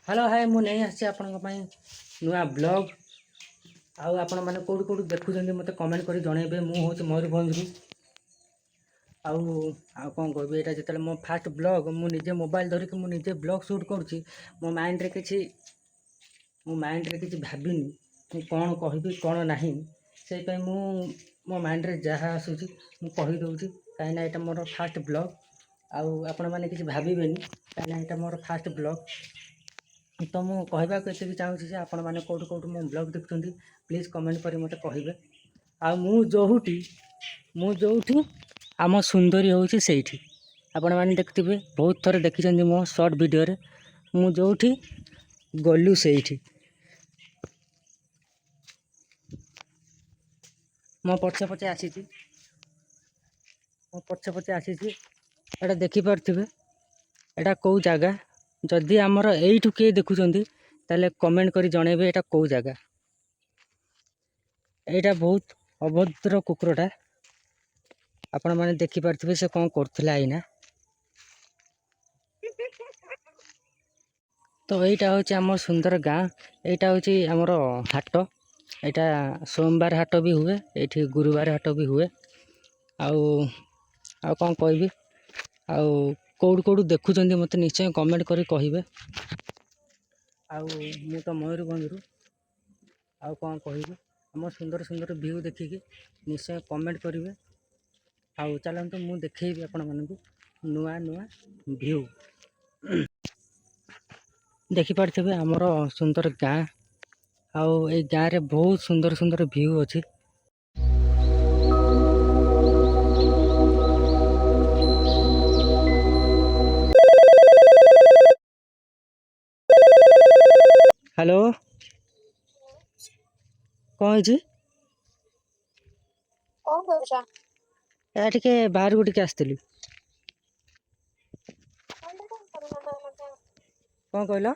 Hello hi मु नहीं आसी नुआ ब्लॉग आउ आपण मैंने कौट कौट देखुं मत कमेंट कर जनइबे। मुझे मयूरभंज आउ कौन कह यहाँ जो मो फास्ट ब्लॉग मुझे मोबाइल धरिक मुझे ब्लॉग शूट करुँची मो माइंड रे किसी भाविनी मु कौन कहबी कौन ना से मो माइंड रे जहाँ आसूची मु कहीदे कहीं यहाँ मोर फास्ट ब्लॉग आउ आपण मैंने किसी भावेनि कहीं यहाँ मोर फास्ट ब्लॉग तो मुझे कहवाक ये चाहूँगी जे आपण मैंने कौट कौट मो ब्लॉग देखुं प्लीज कमेंट कर मत कहे आउटी आम सुंदरी हूँ से आपण मैंने देखते बहुत थर देखी मो शॉर्ट वीडियो रे मुझे गलु से मो पछे पछे आसी एटा देखिपे एटा कौ जगह जदि आमर यू किए देखुं ताले कमेंट करी जनइबे एटा कौ जगह। एटा बहुत अभद्र कुकुरटा आपण मैंने देखिपे से कौन करथिला आईना। तो यहीटा हूँ आम सुंदर गाँ यहाँ हूँ आमर हाट यहाँ सोमवार हाट भी हुए ये गुरुवार हाट भी हुए आउ कौन कहबी आउ कौट कौट देखुं मत निश्चय कमेंट करी कहे आउ मु तो मयूरभंज आउ कौन कहबी आम सुंदर सुंदर व्यू देखिकी निश्चय कमेंट करेंगे। आउ चलते मु देखी आपण मानक नुआ नुआ व्यू देखिपे आमर सुंदर गाँ आउ ए गाँ रे बहुत सुंदर सुंदर व्यू अच्छी। हेलो कौन है टे बाहर को टे आसती कौन कहल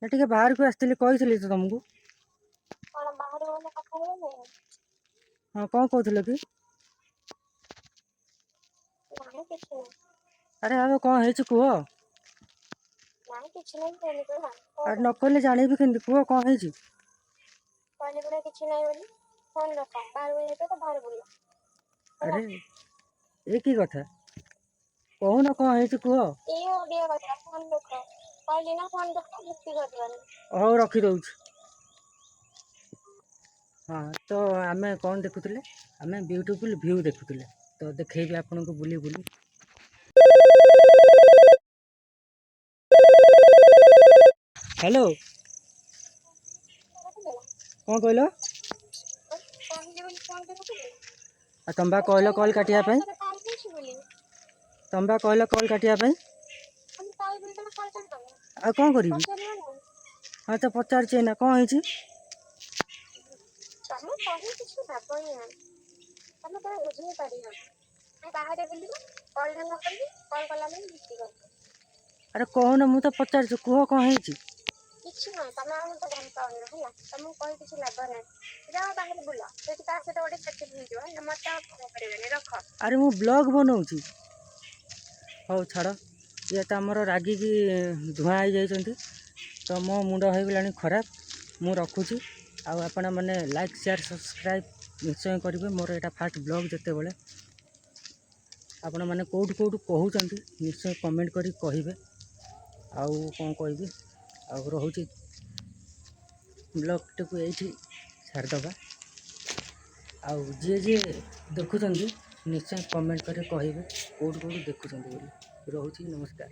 टे बाहर को आसती कही तो तुमको हाँ कौन कहल कि अरे अब कौन है कह अरे न कहले जानी केमती कह कौन है अरे ये की कथा कहून कौन है कह हौ रखीदे। हाँ तो आम कौन देखुले आम ब्यूटीफुल व्यू देखुले तो देखेबी आपन को बुली बुली। हेलो कौन कहल तुम बा कहल कल काटिया तुम बा कहल कल काटिया आ कौन करी हाँ तो पचार ना कौन है अरे कहन मु तो पचार कह कौन है अरे मु ब्लॉग बनाऊँगी हौ छाड़ ये तो आमर रागिकी धुआं हो जाती तो मो मुंड हो गला खराब मु रखुची आपण मैंने लाइक शेयर सब्सक्राइब निश्चय करेंगे। मोर यहाँ फास्ट ब्लॉग जिते बड़े आपण मैंने कौट कौट कहते निश्चय कमेंट करी कहे आउ कौन कहबी आउ रोचे ब्लॉग टी ये छाड़दबा आउ जी जी देखुं निश्चय कमेंट करी कहे कौट कौट देखुं रोचे नमस्कार।